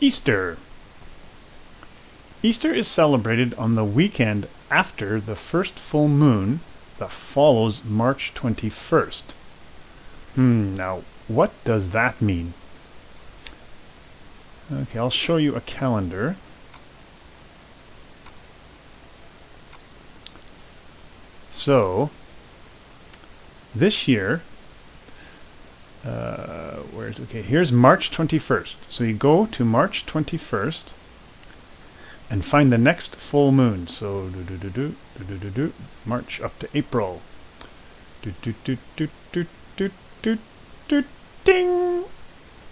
Easter. Easter is celebrated on the weekend after the first full moon that follows March 21st. Now, what does that mean? Okay, I'll show you a calendar. So, this year, here's March 21st. So you go to March 21st and find the next full moon. So March up to April. Ding!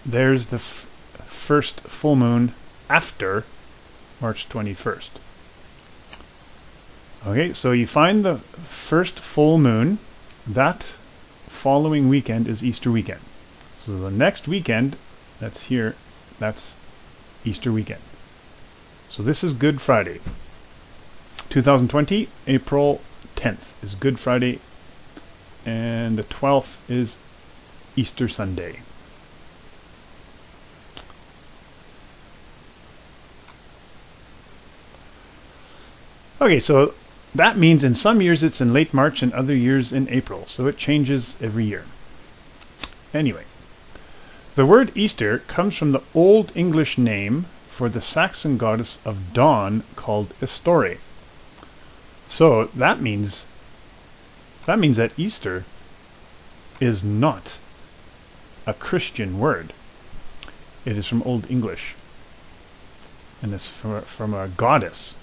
There's the first full moon after March 21st. Okay, so you find the first full moon. That following weekend is Easter weekend. So the next weekend, that's here, that's Easter weekend. So this is Good Friday. 2020, April 10th is Good Friday, and the 12th is Easter Sunday. Okay, so that means in some years it's in late March and other years in April, so it changes every year. Anyway, the word Easter comes from the Old English name for the Saxon goddess of dawn called Istore. So that means that Easter is not a Christian word. It is from Old English, and it's from a goddess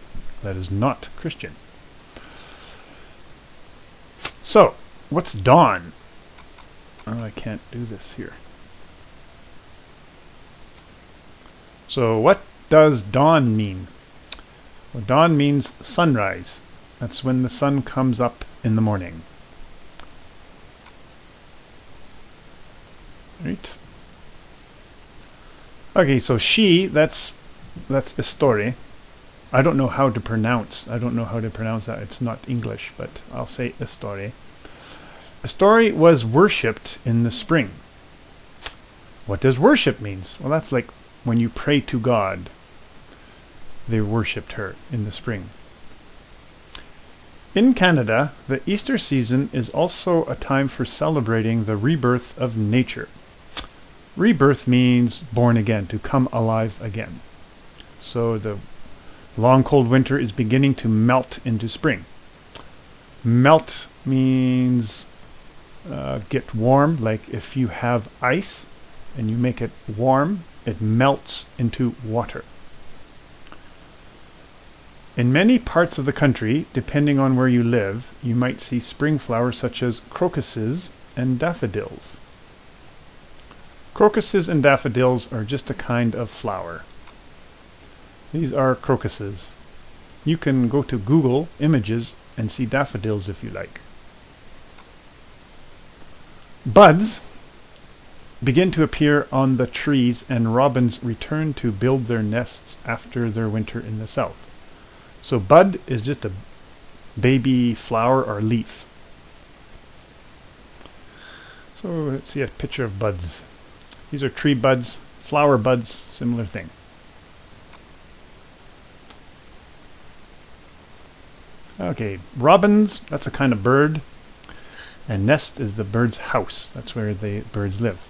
that is not Christian. So, what's dawn? Oh, I can't do this here. So, what does dawn mean? Well, dawn means sunrise. That's when the sun comes up in the morning. Right? Okay, so that's Istore. I don't know how to pronounce that. It's not English, but I'll say Istore. Istore was worshipped in the spring. What does worship means? Well, that's like when you pray to God. They worshipped her in the spring. In Canada, the Easter season is also a time for celebrating the rebirth of nature. Rebirth means born again, to come alive again. So the long cold winter is beginning to melt into spring. Melt means get warm, like if you have ice and you make it warm, it melts into water. In many parts of the country, depending on where you live, you might see spring flowers such as crocuses and daffodils. Crocuses and daffodils are just a kind of flower. These are crocuses. You can go to Google Images and see daffodils if you like. Buds begin to appear on the trees, and robins return to build their nests after their winter in the south. So bud is just a baby flower or leaf. So let's see a picture of buds. These are tree buds, flower buds, similar thing. Okay, robins, that's a kind of bird. And nest is the bird's house. That's where the birds live.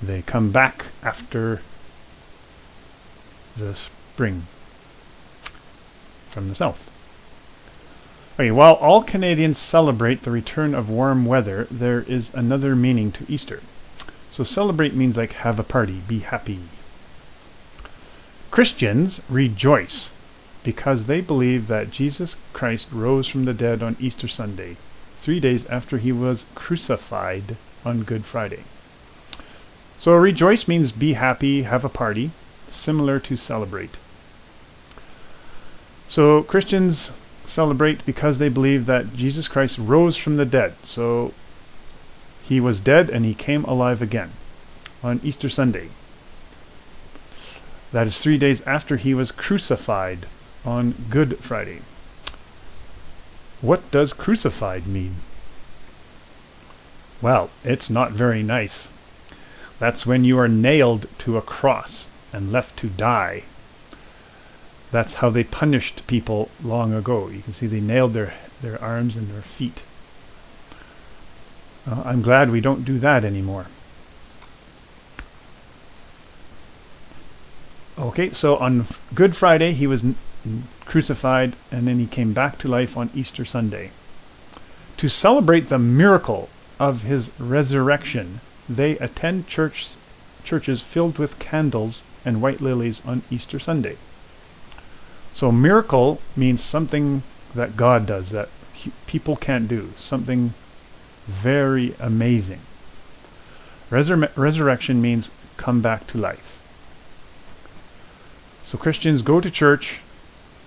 They come back after the spring from the south. Okay, while all Canadians celebrate the return of warm weather, there is another meaning to Easter. So celebrate means like have a party, be happy. Christians rejoice because they believe that Jesus Christ rose from the dead on Easter Sunday, 3 days after he was crucified on Good Friday. So rejoice means be happy, have a party, similar to celebrate. So Christians celebrate because they believe that Jesus Christ rose from the dead. So he was dead and he came alive again on Easter Sunday. That is 3 days after he was crucified on Good Friday. What does crucified mean? Well, it's not very nice. That's when you are nailed to a cross. and left to die. That's how they punished people long ago. You can see they nailed their arms and their feet. I'm glad we don't do that anymore. Okay, so on Good Friday he was crucified, and then he came back to life on Easter Sunday. To celebrate the miracle of his resurrection, they attend churches filled with candles and white lilies on Easter Sunday. So miracle means something that God does that people can't do, something very amazing. Resurrection means come back to life. So Christians go to church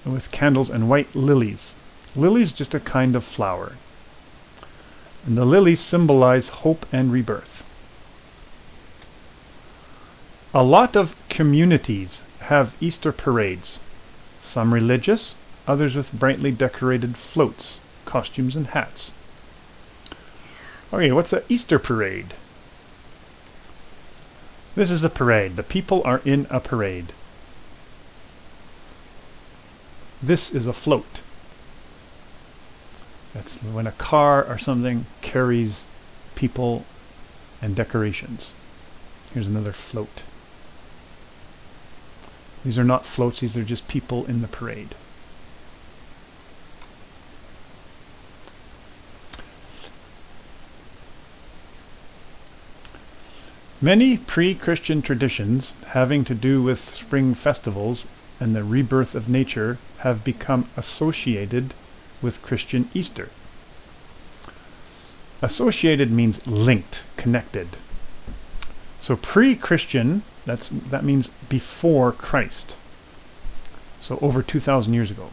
with candles and white lilies. Lilies just a kind of flower. And the lilies symbolize hope and rebirth. A lot of communities have Easter parades. Some religious, others with brightly decorated floats, costumes and hats. Okay, what's an Easter parade? This is a parade. The people are in a parade. This is a float. That's when a car or something carries people and decorations. Here's another float. These are not floats, these are just people in the parade. Many pre-Christian traditions having to do with spring festivals and the rebirth of nature have become associated with Christian Easter. Associated means linked, connected. So pre-Christian, that means before Christ. So over 2,000 years ago.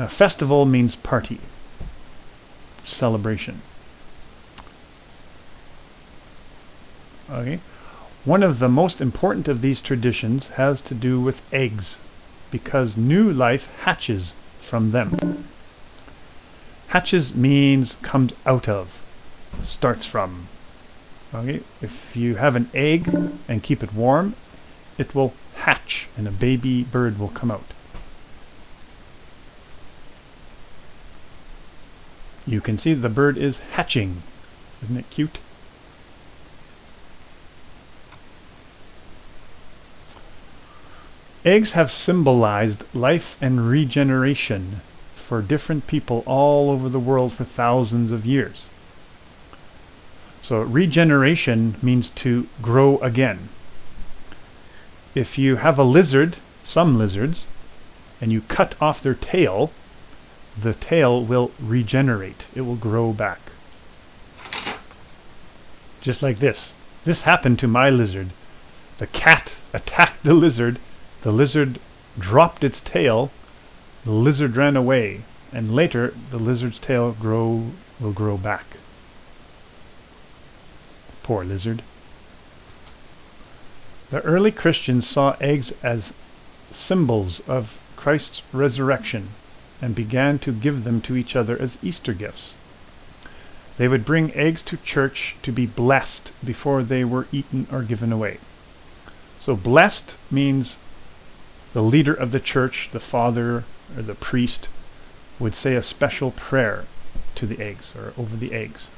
Festival means party, celebration. Okay. One of the most important of these traditions has to do with eggs, because new life hatches from them. Hatches means comes out of, starts from. Okay? If you have an egg and keep it warm, it will hatch and a baby bird will come out. You can see the bird is hatching. Isn't it cute? Eggs have symbolized life and regeneration for different people all over the world for thousands of years. So regeneration means to grow again. If you have a lizard, some lizards, and you cut off their tail, the tail will regenerate. It will grow back. Just like this. This happened to my lizard. The cat attacked the lizard. The lizard dropped its tail. The lizard ran away. And later, the lizard's tail will grow back. Poor lizard. The early Christians saw eggs as symbols of Christ's resurrection and began to give them to each other as Easter gifts. They would bring eggs to church to be blessed before they were eaten or given away. So blessed means the leader of the church, the father or the priest, would say a special prayer to the eggs or over the eggs.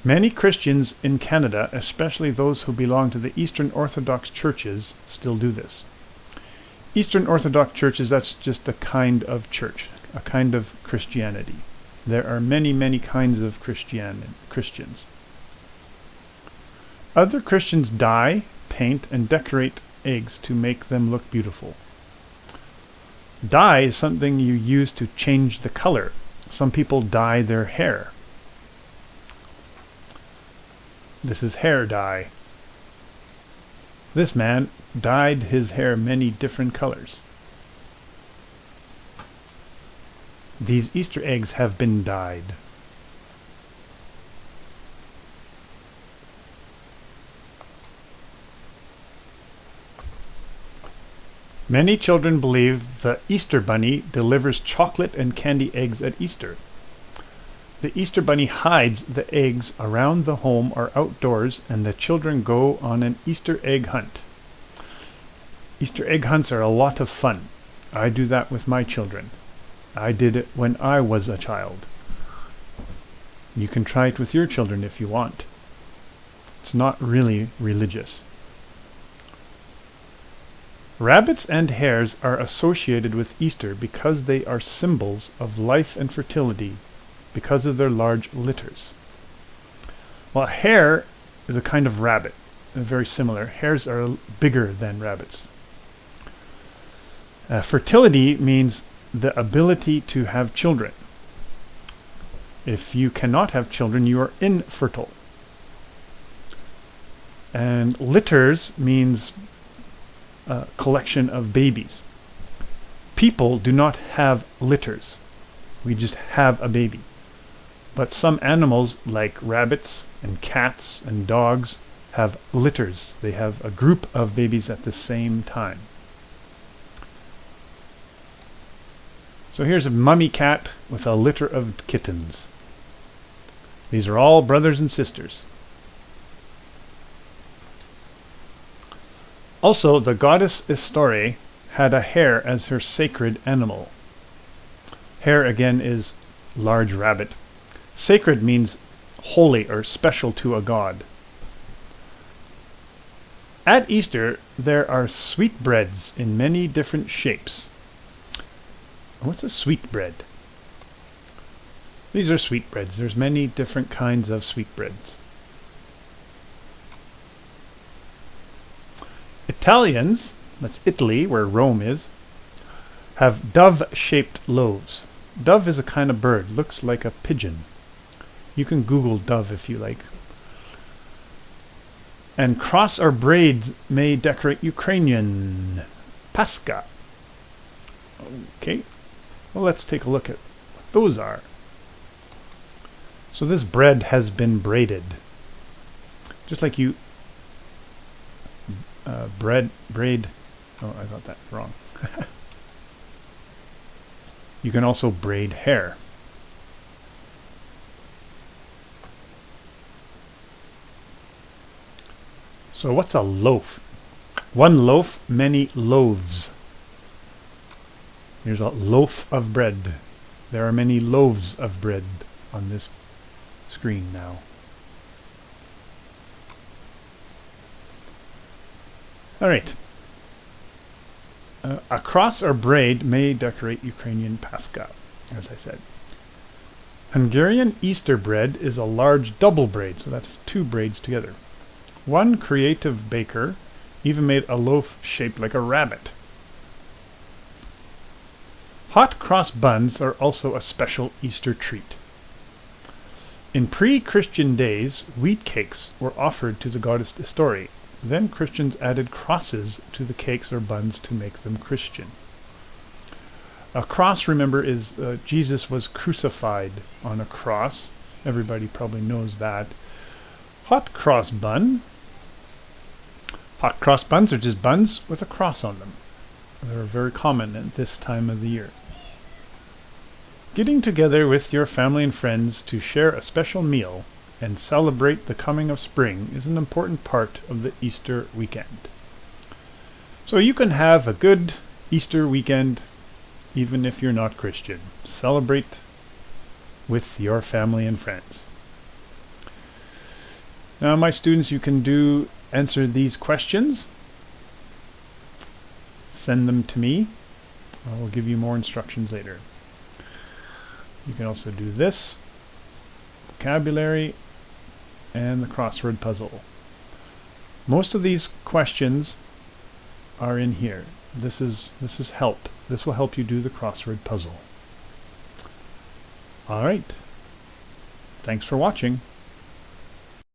Many Christians in Canada, especially those who belong to the Eastern Orthodox churches, still do this. Eastern Orthodox churches, that's just a kind of church, a kind of Christianity. There are many, many kinds of Christians. Other Christians dye, paint, and decorate eggs to make them look beautiful. Dye is something you use to change the color. Some people dye their hair. This is hair dye. This man dyed his hair many different colors. These Easter eggs have been dyed. Many children believe the Easter Bunny delivers chocolate and candy eggs at Easter. The Easter Bunny hides the eggs around the home or outdoors, and the children go on an Easter egg hunt. Easter egg hunts are a lot of fun. I do that with my children. I did it when I was a child. You can try it with your children if you want. It's not really religious. Rabbits and hares are associated with Easter because they are symbols of life and fertility because of their large litters. Well, a hare is a kind of rabbit, very similar. Hares are bigger than rabbits. Fertility means the ability to have children. If you cannot have children, you are infertile. And litters means a collection of babies. People do not have litters. We just have a baby. But some animals, like rabbits and cats and dogs, have litters. They have a group of babies at the same time. So here's a mummy cat with a litter of kittens. These are all brothers and sisters. Also, the goddess Istore had a hare as her sacred animal. Hare, again, is large rabbit. Sacred means holy or special to a god. At Easter, there are sweetbreads in many different shapes. What's a sweetbread? These are sweetbreads. There's many different kinds of sweetbreads. Italians, that's Italy, where Rome is, have dove-shaped loaves. Dove is a kind of bird, looks like a pigeon. You can Google dove if you like. And cross or braids may decorate Ukrainian Pascha. Okay, well, let's take a look at what those are. So this bread has been braided. Just like you braid. Oh, I got that wrong. You can also braid hair. So what's a loaf? One loaf, many loaves. Here's a loaf of bread. There are many loaves of bread on this screen now. All right. A cross or braid may decorate Ukrainian Pascha, as I said. Hungarian Easter bread is a large double braid, so that's two braids together. One creative baker even made a loaf shaped like a rabbit. Hot cross buns are also a special Easter treat. In pre-Christian days, wheat cakes were offered to the goddess Istore. Then Christians added crosses to the cakes or buns to make them Christian. A cross, remember, is Jesus was crucified on a cross. Everybody probably knows that. Hot cross bun. Hot cross buns are just buns with a cross on them. They're very common at this time of the year. Getting together with your family and friends to share a special meal and celebrate the coming of spring is an important part of the Easter weekend. So you can have a good Easter weekend even if you're not Christian. Celebrate with your family and friends. Now, my students, you can answer these questions. Send them to me. I will give you more instructions later. You can also do this, vocabulary, and the crossword puzzle. Most of these questions are in here. This is help. This will help you do the crossword puzzle. All right. Thanks for watching.